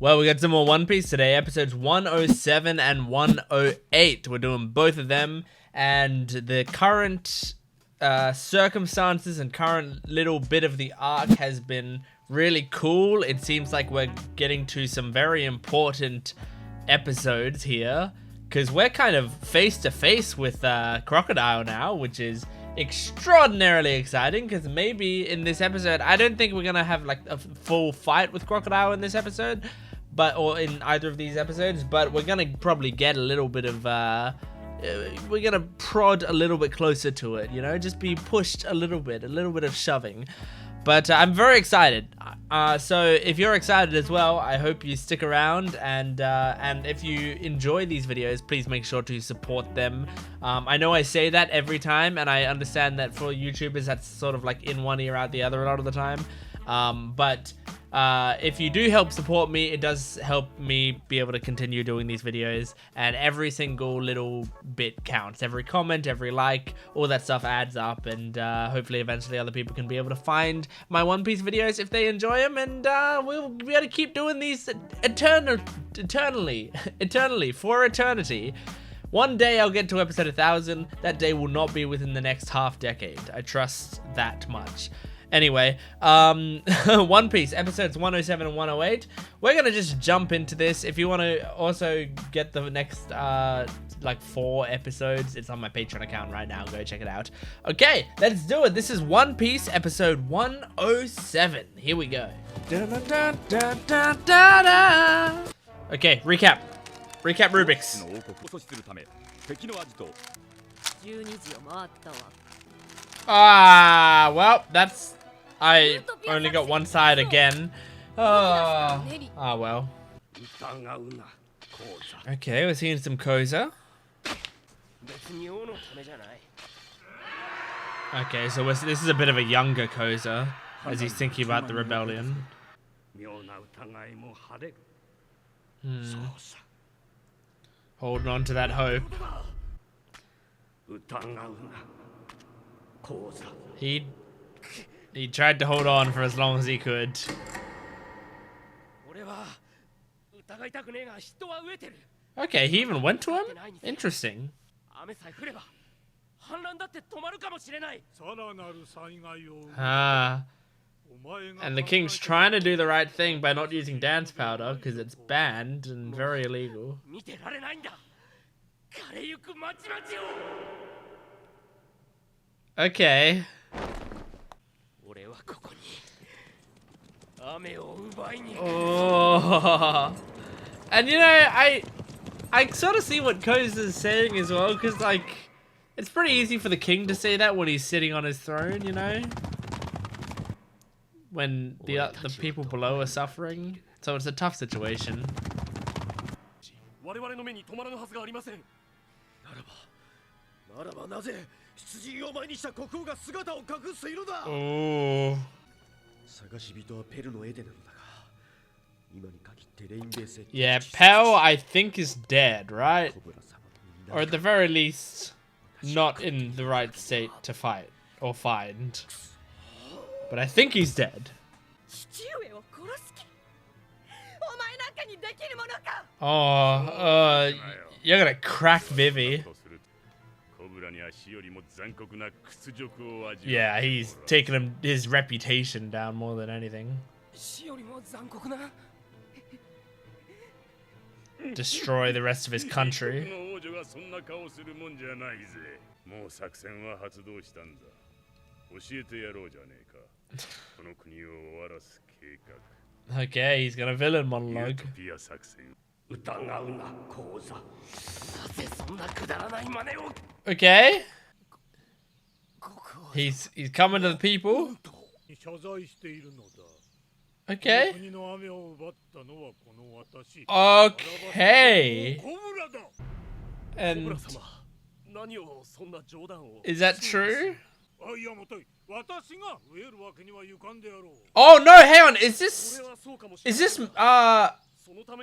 Well, we got some more One Piece today, episodes 107 and 108. We're doing both of them, and the current circumstances and current little bit of the arc has been really cool. It seems like we're getting to some very important episodes here, because we're kind of face to face with Crocodile now, which is extraordinarily exciting, because maybe in this episode, I don't think we're gonna have like a full fight with Crocodile in this episode, or in either of these episodes, but we're gonna probably get a little bit of we're gonna prod a little bit closer to it, you know, just be pushed a little bit of shoving. But I'm very excited. So if you're excited as well, I hope you stick around, and if you enjoy these videos, please make sure to support them. I know I say that every time, and I understand that for YouTubers that's sort of like in one ear out the other a lot of the time. But if you do help support me, it does help me be able to continue doing these videos, and every single little bit counts. Every comment, every like, all that stuff adds up, and hopefully eventually other people can be able to find my One Piece videos if they enjoy them, and we'll be able to keep doing these eternally, for eternity. One day I'll get to episode 1000. That day will not be within the next half decade. I trust that much. Anyway, One Piece, episodes 107 and 108. We're going to just jump into this. If you want to also get the next, like 4 episodes, it's on my Patreon account right now. Go check it out. Okay, let's do it. This is One Piece, episode 107. Here we go. Okay, recap. Recap Rubik's. Well, that's... I only got one side again. Oh, well. Okay, we're seeing some koza. Okay, so this is a bit of a younger koza, as he's thinking about the rebellion. Holding on to that hope. He tried to hold on for as long as he could. Okay, he even went to him? Interesting. And the king's trying to do the right thing by not using dance powder, because it's banned and very illegal. Okay. Oh. And you know, I sort of see what Koza's saying as well, because like, it's pretty easy for the king to say that when he's sitting on his throne, you know, when the people below are suffering. So it's a tough situation. Oh. Yeah, Pell, I think, is dead, right? Or at the very least, not in the right state to fight or find. But I think he's dead. Oh, you're gonna crack Vivi. Yeah, he's taking his reputation down more than anything. Destroy the rest of his country. Okay, he's got a villain monologue. Okay. He's coming to the people. Okay. Okay. And is that true? Oh no, hang on. Is this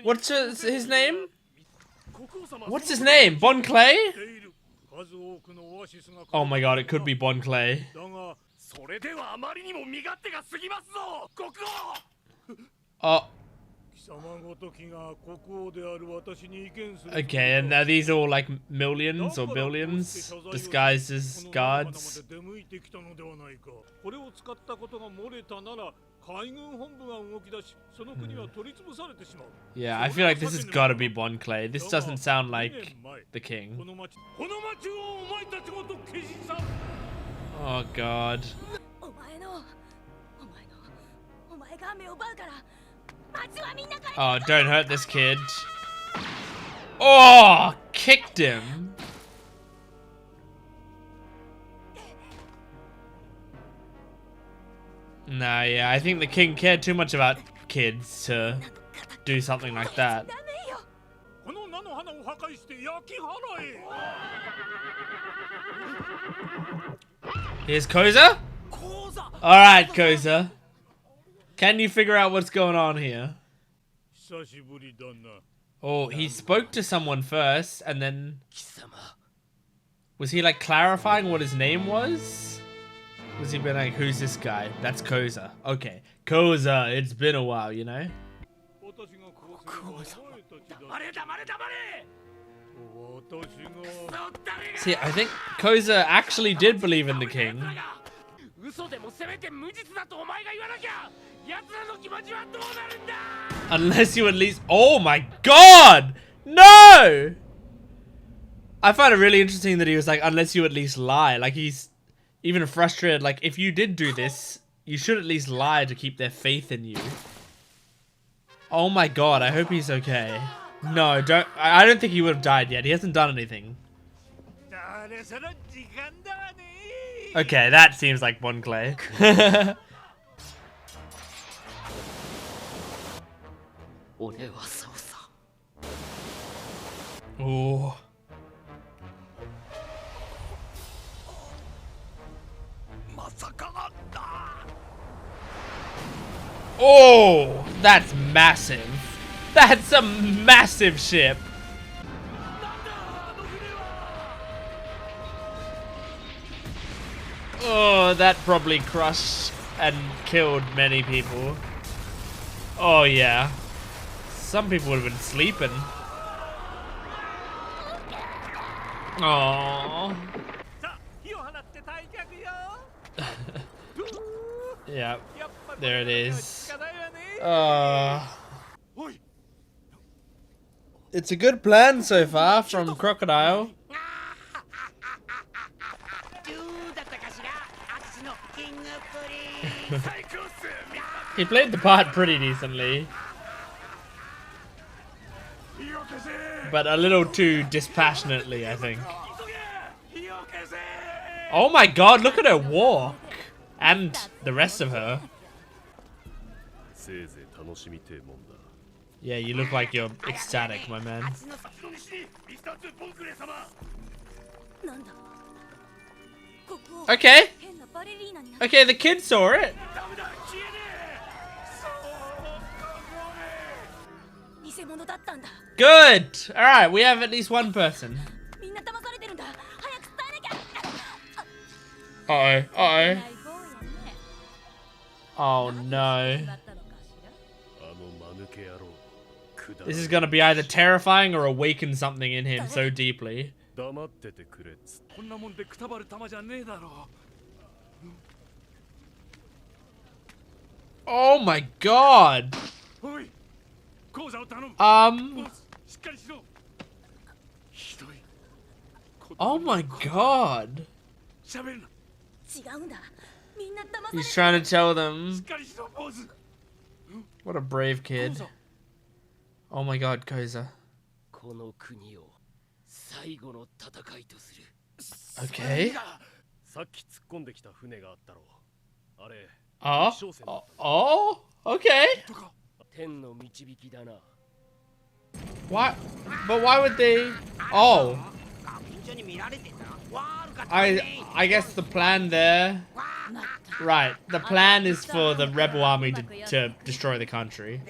what's his name? What's his name? Bon Clay? Oh my god, it could be Bon Clay. Okay, and are these all like millions or billions disguised as guards? Yeah, I feel like this has got to be Bon Clay. This doesn't sound like the king. Oh god. Oh, don't hurt this kid. Oh, kicked him. Nah, yeah, I think the king cared too much about kids to do something like that. Here's Koza? Alright, Koza. Can you figure out what's going on here? Oh, he spoke to someone first, and then... Was he like clarifying what his name was? Was he been like, who's this guy? That's Koza. Okay. Koza, it's been a while, you know? See, I think Koza actually did believe in the king. Unless you at least... Oh my god! No! I find it really interesting that he was like, unless you at least lie. Like, he's even frustrated. Like, if you did do this, you should at least lie to keep their faith in you. Oh my god, I hope he's okay. No, don't... I don't think he would have died yet. He hasn't done anything. Okay, that seems like Bon Clay. Oh. Oh, that's massive. That's a massive ship. Oh, that probably crushed and killed many people. Oh yeah. Some people would have been sleeping. Oh. Yeah, there it is. It's a good plan so far from Crocodile. He played the part pretty decently. But a little too dispassionately, I think. Oh my god, look at her walk! And the rest of her. Yeah, you look like you're ecstatic, my man. Okay. Okay, the kid saw it. Good! Alright, we have at least one person. Uh-oh, uh-oh. Oh no. This is gonna be either terrifying or awaken something in him so deeply. Oh my god! Oh my god! He's trying to tell them. What a brave kid. Oh my god, Koza. Okay. Oh, okay. Why? But why would they? Oh. I guess the plan there. Right, the plan is for the rebel army to destroy the country.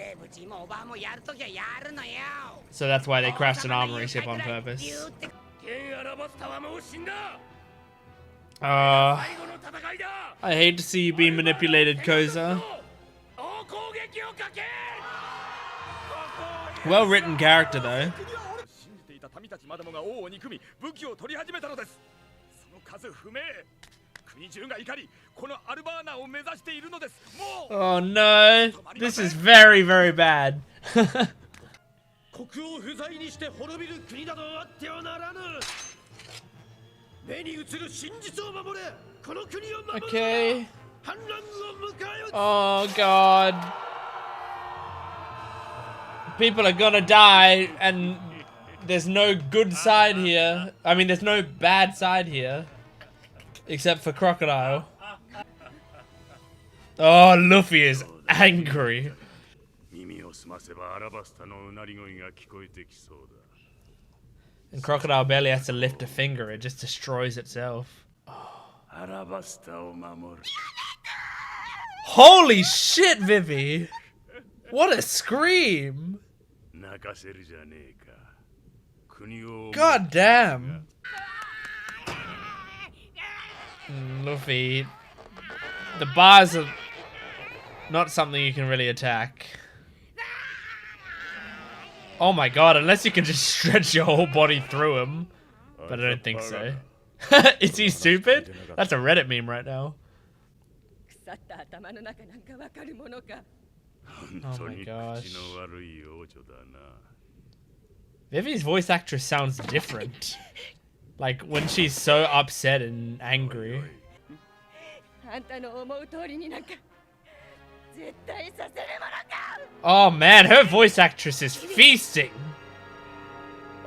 So that's why they crashed an armory ship on purpose. I hate to see you being manipulated, Koza. Well written character though. Oh no, this is very, very bad. Okay. Oh god. People are gonna die, and there's no good side here. I mean, there's no bad side here. Except for Crocodile. Oh, Luffy is angry. And Crocodile barely has to lift a finger, it just destroys itself. Oh. Holy shit, Vivi! What a scream! God damn! Luffy, the bars are not something you can really attack. Oh my god, unless you can just stretch your whole body through him. But I don't think so. Is he stupid? That's a Reddit meme right now. Oh my gosh. Vivi's voice actress sounds different. Like when she's so upset and angry. Oh man, her voice actress is feasting.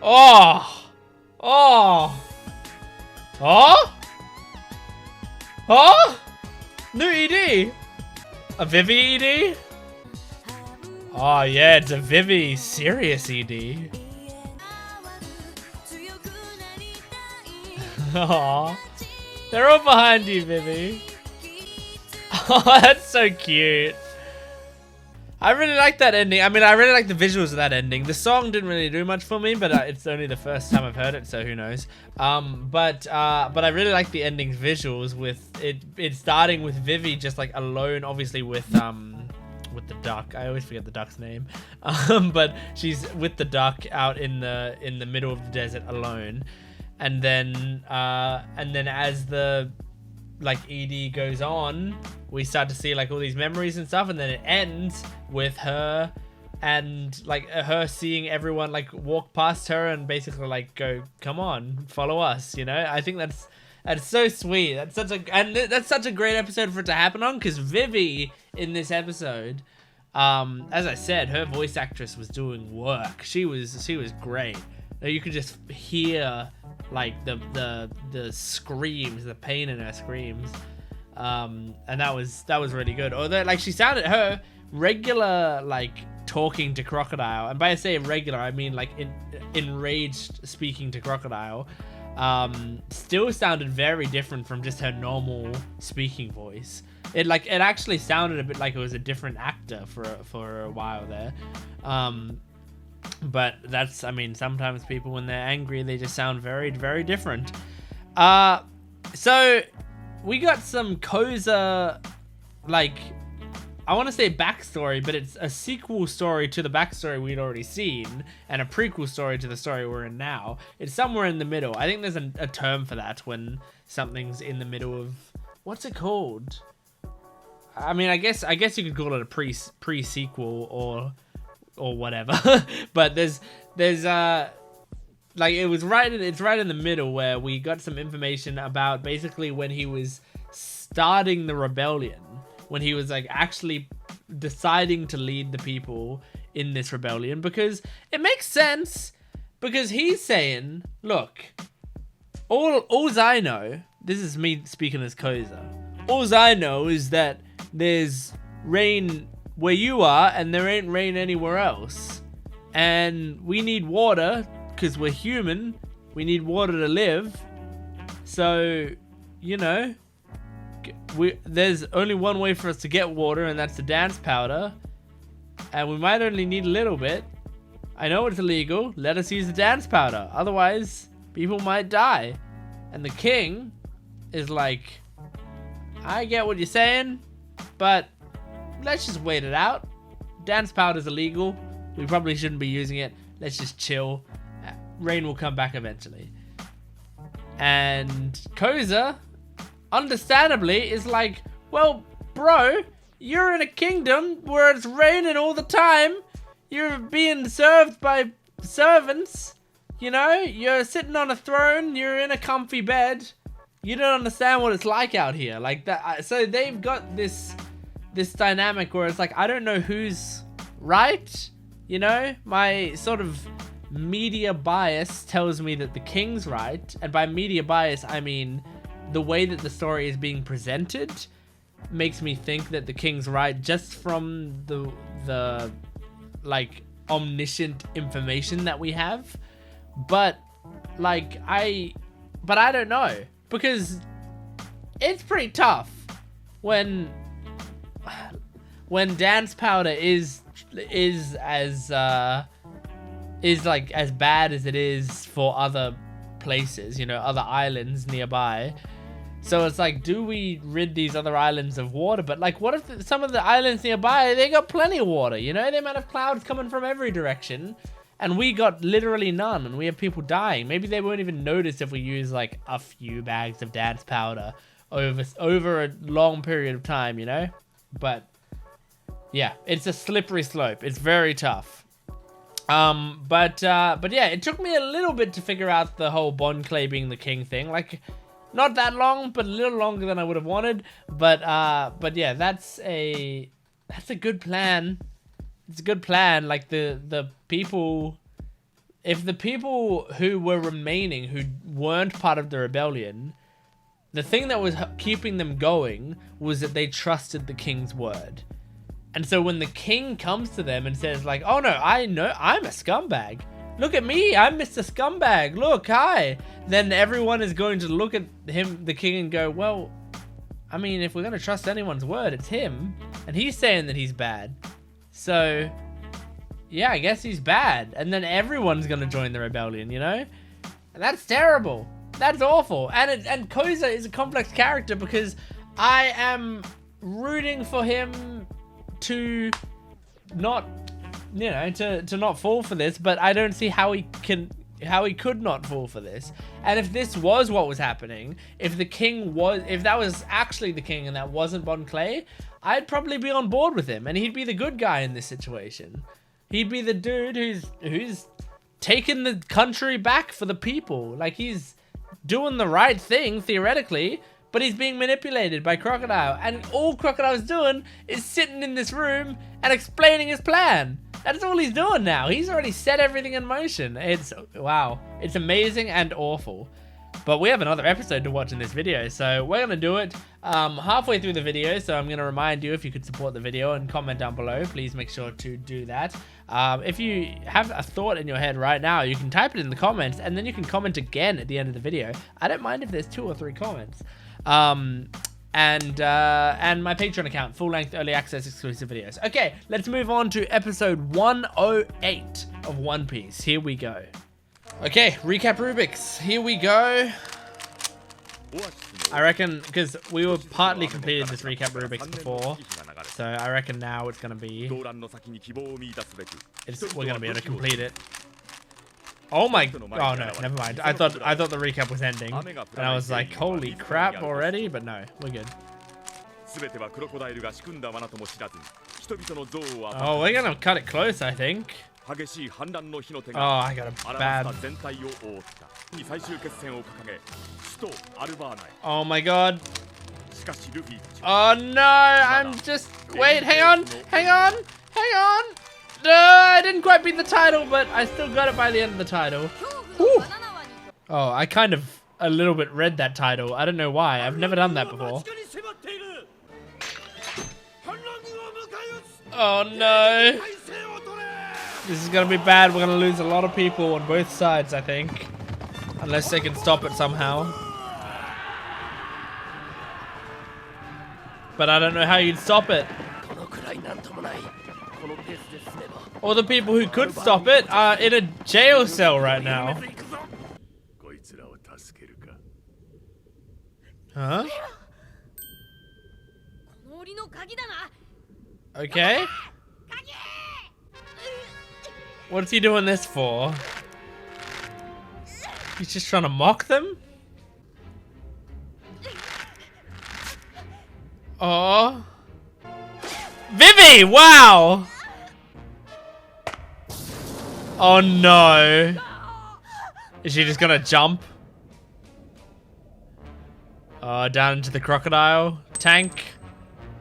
Oh. Oh. Oh. Oh. New ED. A Vivi ED? Oh yeah, it's a Vivi serious ED. Aww. They're all behind you, Vivi. Oh, that's so cute. I really like that ending. I mean, I really like the visuals of that ending. The song didn't really do much for me, but it's only the first time I've heard it, so who knows. But I really like the ending's visuals with it starting with Vivi just like alone, obviously with the duck. I always forget the duck's name. But she's with the duck out in the middle of the desert alone. And then as the like ED goes on, we start to see like all these memories and stuff, and then it ends with her and like her seeing everyone like walk past her and basically like go, come on, follow us, you know. I think that's so sweet. That's such a great episode for it to happen on, because Vivi in this episode, as I said, her voice actress was doing work. She was great. You could just hear like the screams, the pain in her screams, and that was really good. Although like she sounded, her regular like talking to Crocodile, and by I say regular I mean like enraged speaking to Crocodile, still sounded very different from just her normal speaking voice. It actually sounded a bit like it was a different actor for a while there. But that's, I mean, sometimes people when they're angry, they just sound very, very different. So we got some Koza, like, I want to say backstory, but it's a sequel story to the backstory we'd already seen, and a prequel story to the story we're in now. It's somewhere in the middle. I think there's a term for that when something's in the middle of, what's it called? I mean, I guess you could call it a pre-sequel or whatever. But there's like it's right in the middle where we got some information about basically when he was starting the rebellion, when he was like actually deciding to lead the people in this rebellion, because it makes sense, because he's saying, look, all I know, this is me speaking as Koza, all I know is that there's rain where you are and there ain't rain anywhere else, and we need water because we're human. We need water to live. So, you know, there's only one way for us to get water, and that's the dance powder, and we might only need a little bit. I know it's illegal. Let us use the dance powder, otherwise people might die. And the king is like, I get what you're saying, but let's just wait it out. Dance powder's illegal. We probably shouldn't be using it. Let's just chill. Rain will come back eventually. And Koza, understandably, is like, well, bro, you're in a kingdom where it's raining all the time. You're being served by servants. You know, you're sitting on a throne. You're in a comfy bed. You don't understand what it's like out here. Like that. So they've got this dynamic where it's like, I don't know who's right. You know, my sort of media bias tells me that the king's right. And by media bias, I mean the way that the story is being presented makes me think that the king's right just from the like omniscient information that we have. But like I don't know, because it's pretty tough when dance powder is like as bad as it is for other places, you know, other islands nearby. So it's like, do we rid these other islands of water? But like, what if some of the islands nearby, they got plenty of water, you know? They might have clouds coming from every direction, and we got literally none, and we have people dying. Maybe they won't even notice if we use like a few bags of dance powder over a long period of time, you know? But yeah, it's a slippery slope. It's very tough. But yeah, it took me a little bit to figure out the whole Bon Clay being the king thing. Like, not that long, but a little longer than I would have wanted. But yeah, that's a good plan. It's a good plan. Like the people, if the people who were remaining, who weren't part of the rebellion, the thing that was keeping them going was that they trusted the king's word. And so when the king comes to them and says like, oh no, I know I'm a scumbag. Look at me, I'm Mr. Scumbag. Look, hi. Then everyone is going to look at him, the king, and go, well, I mean, if we're going to trust anyone's word, it's him. And he's saying that he's bad. So, yeah, I guess he's bad. And then everyone's going to join the rebellion, you know? And that's terrible. That's awful. And Koza is a complex character because I am rooting for him to not, you know, to not fall for this, but I don't see how he could not fall for this. And if this was what was happening, if that was actually the king and that wasn't Bon Clay, I'd probably be on board with him, and he'd be the good guy in this situation. He'd be the dude who's taking the country back for the people. Like, he's doing the right thing theoretically, but he's being manipulated by Crocodile, and all Crocodile's doing is sitting in this room and explaining his plan. That's all he's doing now. He's already set everything in motion. Wow. It's amazing and awful. But we have another episode to watch in this video, so we're going to do it halfway through the video. So I'm going to remind you, if you could support the video and comment down below, please make sure to do that. If you have a thought in your head right now, you can type it in the comments, and then you can comment again at the end of the video. I don't mind if there's 2 or 3 comments. And my Patreon account, full-length early access exclusive videos. Okay, let's move on to episode 108 of One Piece. Here we go. Okay, recap Rubik's. Here we go. I reckon, because we were partly completed this recap Rubik's before, so I reckon now it's gonna be. We're gonna be able to complete it. Oh my! Oh no, never mind. I thought the recap was ending, and I was like, holy crap already. But no, we're good. Oh, we're gonna cut it close, I think. Oh, I got a bad. Oh my god. Oh no, I'm just. Wait, hang on. No, I didn't quite beat the title, but I still got it by the end of the title. Whew. Oh, I kind of a little bit read that title. I don't know why. I've never done that before. Oh no. This is gonna be bad. We're gonna lose a lot of people on both sides, I think. Unless they can stop it somehow. But I don't know how you'd stop it. All the people who could stop it are in a jail cell right now. Huh? Okay. What's he doing this for? He's just trying to mock them? Oh. Vivi! Wow! Oh no. Is she just gonna jump? Down into the crocodile tank?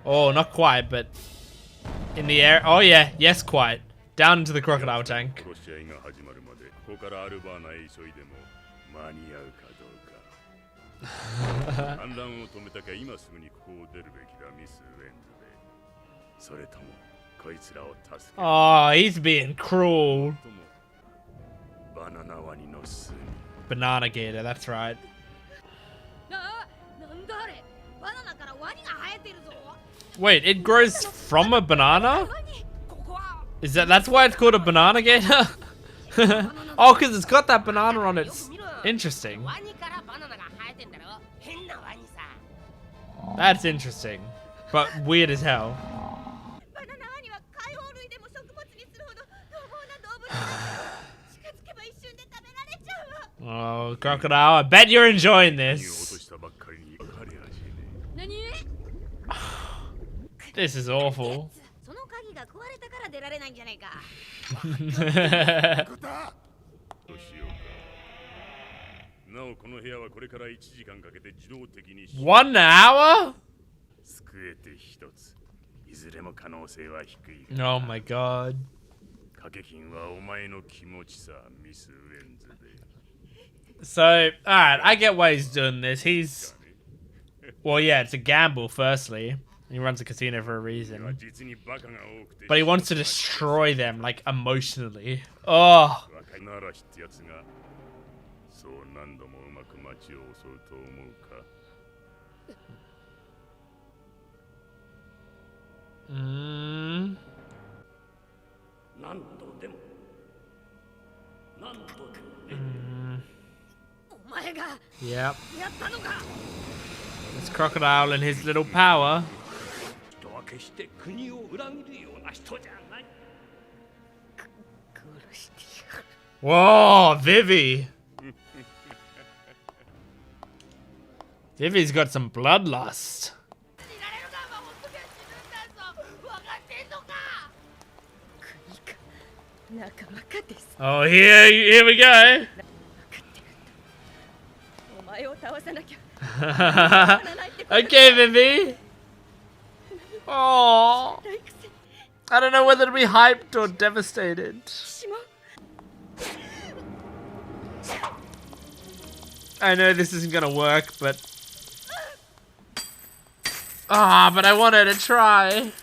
Oh, not quite, but in the air. Oh yeah, yes, quite. Down into the crocodile tank. Oh, he's being cruel. Banana gator, that's right. Wait, it grows from a banana? Is that's why it's called a banana gator? Oh, because it's got that banana on it. Interesting. That's interesting. But weird as hell. Oh, crocodile, I bet you're enjoying this. This is awful. One hour? Oh my god. So, alright, I get why he's doing this. Well, yeah, it's a gamble, firstly. He runs a casino for a reason. But he wants to destroy them, like, emotionally. Oh. Yep. This crocodile and his little power. Whoa, Vivi. Vivi's got some bloodlust. Oh, here we go. Okay, Vivi. Oh, I don't know whether to be hyped or devastated. I know this isn't gonna work, but but I want her to try.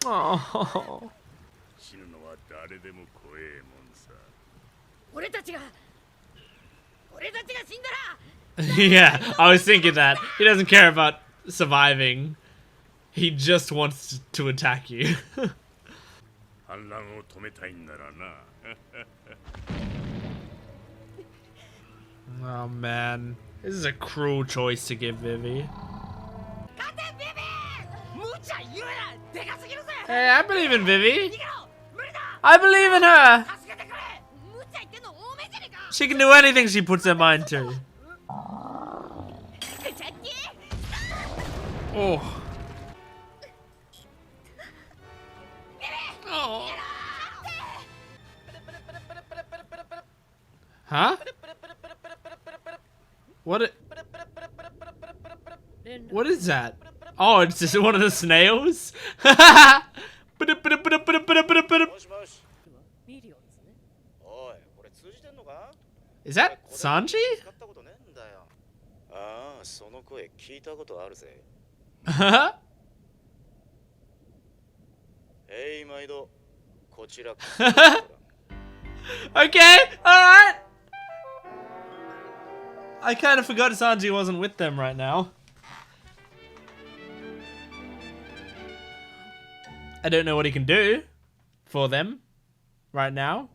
Oh. Yeah, I was thinking that. He doesn't care about surviving. He just wants to attack you. Oh man. This is a cruel choice to give Vivi. Hey, I believe in Vivi. I believe in her. She can do anything she puts her mind to. Oh. Oh. Huh? What is that? Oh, it's just one of the snails? Is that Sanji? Okay, alright. I kind of forgot Sanji wasn't with them right now. I don't know what he can do for them right now.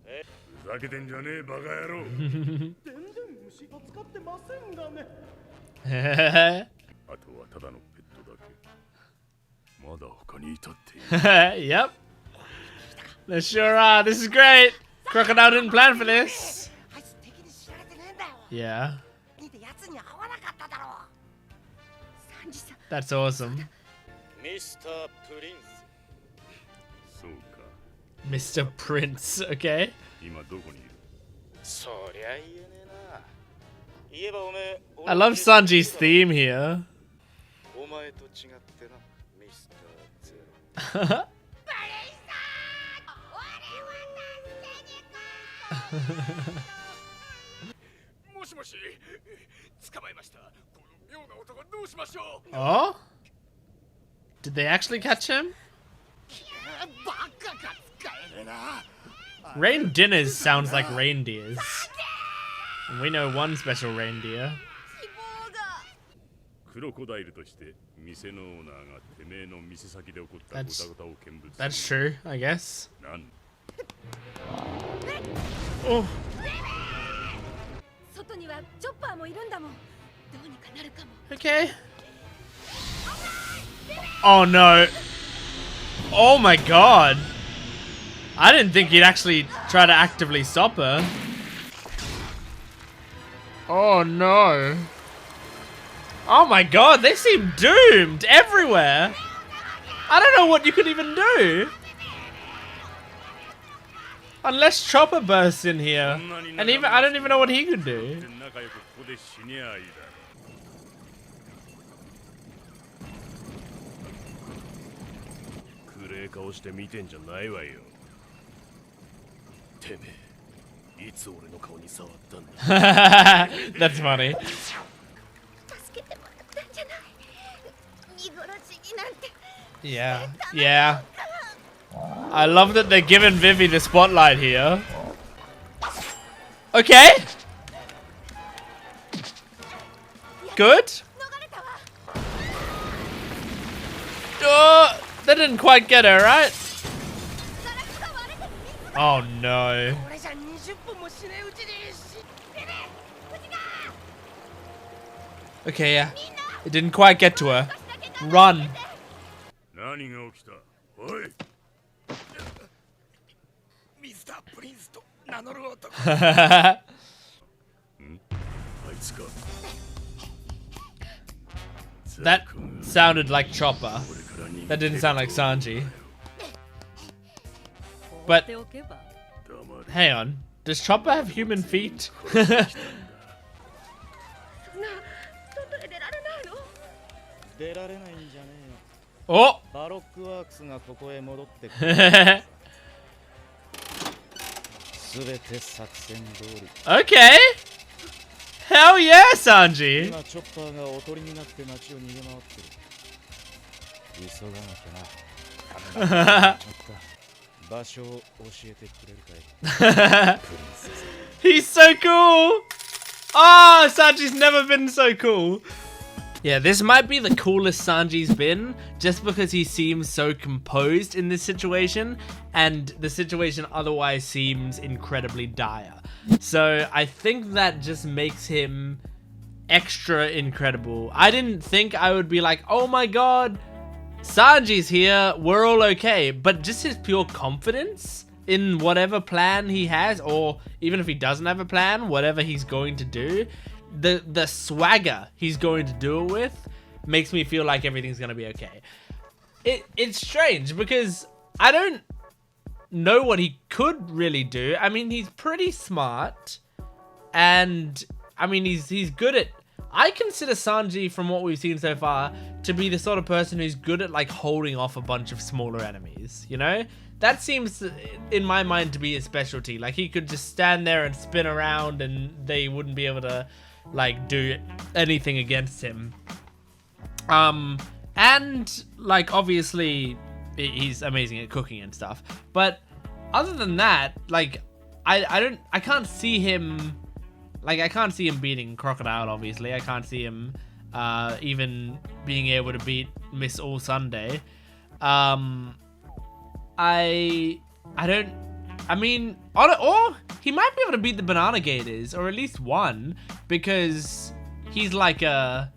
Yep. They sure are. This is great. Crocodile didn't plan for this. Yeah. That's awesome. Mr. Prince, okay. I love Sanji's theme here. Oh? Did they actually catch him? Rain dinners sounds like reindeers. And we know one special reindeer. That's true, I guess. Oh. Okay. Oh no. Oh my god. I didn't think he'd actually try to actively stop her. Oh no. Oh my god, they seem doomed everywhere. I don't know what you could even do. Unless Chopper bursts in here. And even I don't even know what he could do. That's funny. Yeah, yeah. I love that they're giving Vivi the spotlight here. Okay. Good. Oh, that didn't quite get her, right? Oh no. Okay, yeah. It didn't quite get to her. Run. That sounded like Chopper. That didn't sound like Sanji. But hang on. Does Chopper have human feet? Oh! Okay! Hell yeah, Sanji! He's so cool! Oh, Sanji's never been so cool. Yeah, this might be the coolest Sanji's been, just because he seems so composed in this situation, and the situation otherwise seems incredibly dire. So I think that just makes him extra incredible. I didn't think I would be like, oh my god, Sanji's here, we're all okay. But just his pure confidence in whatever plan he has, or even if he doesn't have a plan, whatever he's going to do, the swagger he's going to do it with makes me feel like everything's gonna be okay. It's strange because I don't know what he could really do. I mean, he's pretty smart, and I mean he's good at. I consider Sanji, from what we've seen so far, to be the sort of person who's good at like holding off a bunch of smaller enemies, you know? That seems, in my mind, to be his specialty. Like, he could just stand there and spin around and they wouldn't be able to like do anything against him. And like obviously he's amazing at cooking and stuff, but other than that, like I can't see him, like I can't see him beating Crocodile. Obviously I can't see him even being able to beat Miss All Sunday. I mean, or he might be able to beat the Banana Gators, or at least one, because he's like a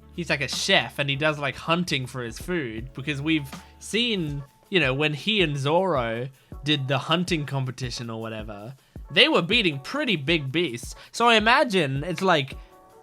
chef and he does like hunting for his food. Because we've seen, you know, when he and Zoro did the hunting competition or whatever, they were beating pretty big beasts. So I imagine it's like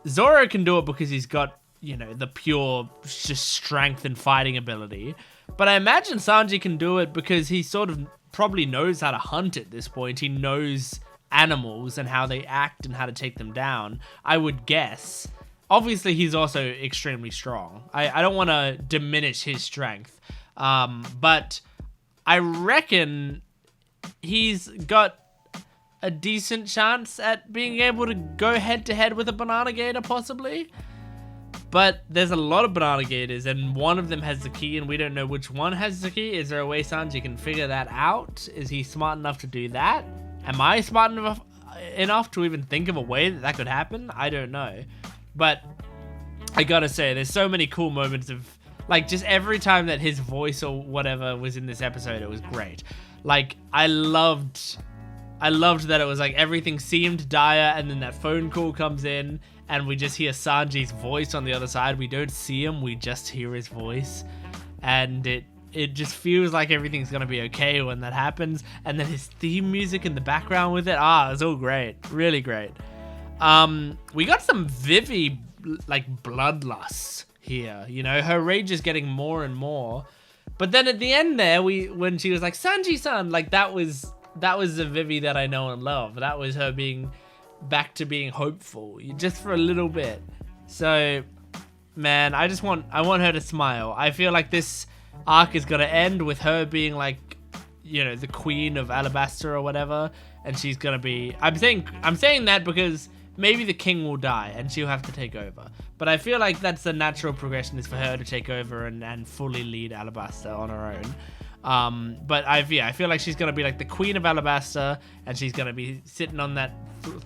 Zoro can do it because he's got, you know, the pure just strength and fighting ability. But I imagine Sanji can do it because he sort of probably knows how to hunt at this point. He knows animals and how they act and how to take them down, I would guess. Obviously, he's also extremely strong. I don't want to diminish his strength. But I reckon he's got a decent chance at being able to go head-to-head with a banana gator, possibly. But there's a lot of banana gators, and one of them has the key, and we don't know which one has the key. Is there a way Sanji can figure that out? Is he smart enough to do that? Am I smart enough to even think of a way that could happen? I don't know. But I gotta say, there's so many cool moments of, like, just every time that his voice or whatever was in this episode, it was great. Like, I loved that it was like everything seemed dire, and then that phone call comes in and we just hear Sanji's voice on the other side. We don't see him, we just hear his voice, and it just feels like everything's gonna be okay when that happens. And then his theme music in the background with it, it's all great, really great. We got some Vivi like bloodlust here, you know, her rage is getting more and more. But then at the end there, when she was like, Sanji-san, like that was the Vivi that I know and love. That was her being back to being hopeful, just for a little bit. So, man, I want her to smile. I feel like this arc is gonna end with her being like, you know, the queen of Alabasta or whatever, and she's gonna be. I'm saying that because maybe the king will die and she'll have to take over. But I feel like that's the natural progression, is for her to take over and fully lead Alabasta on her own. But I feel like she's gonna be like the queen of Alabasta, and she's gonna be sitting on that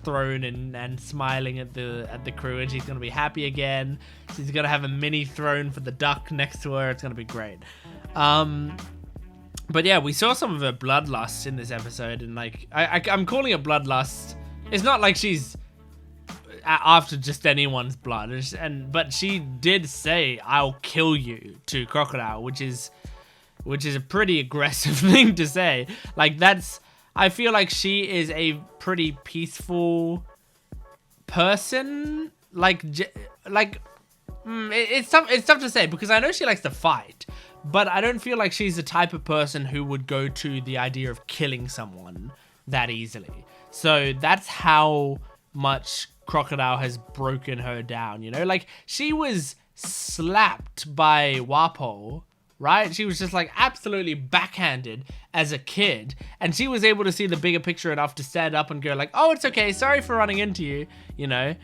throne and smiling at the crew, and she's gonna be happy again. She's gonna have a mini throne for the duck next to her. It's gonna be great. But yeah, we saw some of her bloodlust in this episode, and like I'm calling it bloodlust. It's not like she's after just anyone's blood, but she did say, "I'll kill you" to Crocodile, which is a pretty aggressive thing to say. Like, I feel like she is a pretty peaceful person. It's tough to say, because I know she likes to fight, but I don't feel like she's the type of person who would go to the idea of killing someone that easily. So that's how much Crocodile has broken her down, you know? Like, she was slapped by Wapo, right? She was just like absolutely backhanded as a kid, and she was able to see the bigger picture enough to stand up and go like, oh, it's okay, sorry for running into you, you know?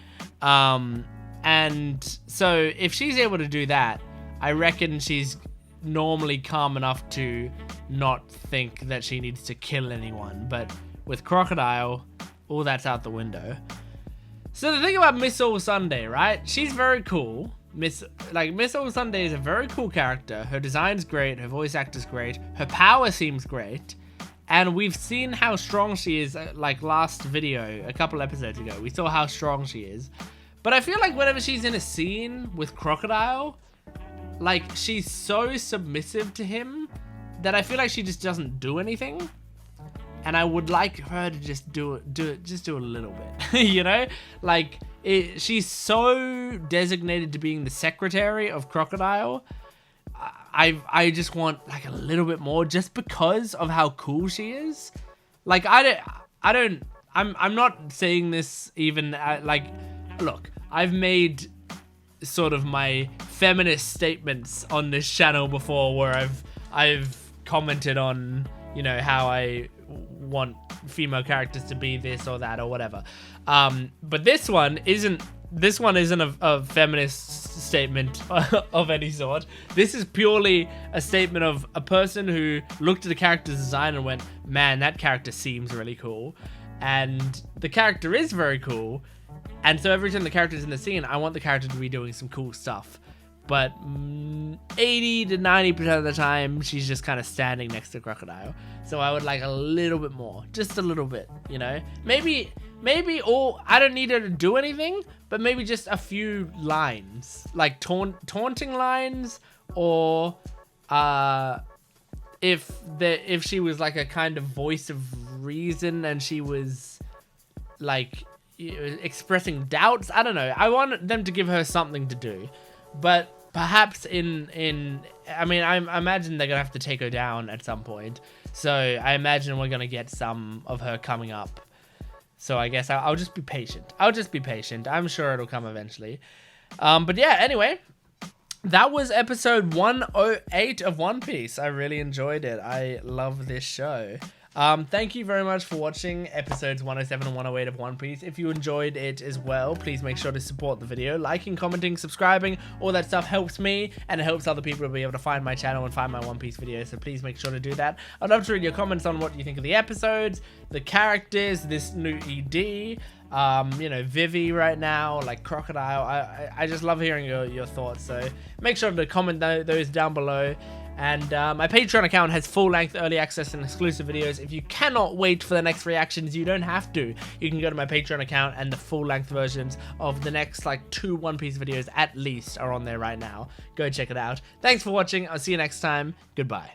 And so if she's able to do that, I reckon she's normally calm enough to not think that she needs to kill anyone. But with Crocodile, all that's out the window. So the thing about Miss All Sunday, right? She's very cool. Miss All Sunday is a very cool character. Her design's great. Her voice actor's great. Her power seems great. And we've seen how strong she is, like last video, a couple episodes ago. We saw how strong she is. But I feel like whenever she's in a scene with Crocodile, like, she's so submissive to him that I feel like she just doesn't do anything. And I would like her to just do a little bit, you know? Like, she's so designated to being the secretary of Crocodile. I just want like a little bit more, just because of how cool she is. Like, I'm not saying this even like, look, I've made sort of my feminist statements on this channel before, where I've commented on, you know, how I want female characters to be this or that or whatever. But this one isn't a feminist statement of any sort. This is purely a statement of a person who looked at the character's design and went, man, that character seems really cool. And the character is very cool. And so every time the character's in the scene, I want the character to be doing some cool stuff. But 80 to 90% of the time, she's just kind of standing next to Crocodile. So I would like a little bit more, just a little bit, you know? Maybe all, I don't need her to do anything, but maybe just a few lines, like taunting lines, or if she was like a kind of voice of reason and she was like expressing doubts. I don't know. I want them to give her something to do, but perhaps I mean, I imagine they're gonna have to take her down at some point. So I imagine we're gonna get some of her coming up. So I guess I'll just be patient. I'm sure it'll come eventually. But yeah, anyway, that was episode 108 of One Piece. I really enjoyed it. I love this show. Thank you very much for watching episodes 107 and 108 of One Piece. If you enjoyed it as well, please make sure to support the video. Liking, commenting, subscribing, all that stuff helps me, and it helps other people to be able to find my channel and find my One Piece videos, so please make sure to do that. I'd love to read your comments on what you think of the episodes, the characters, this new ED, you know, Vivi right now, like Crocodile. I just love hearing your thoughts, so make sure to comment those down below. And my Patreon account has full-length early access and exclusive videos. If you cannot wait for the next reactions, you don't have to. You can go to my Patreon account, and the full-length versions of the next like 2 One Piece videos at least are on there right now. Go check it out. Thanks for watching. I'll see you next time. Goodbye.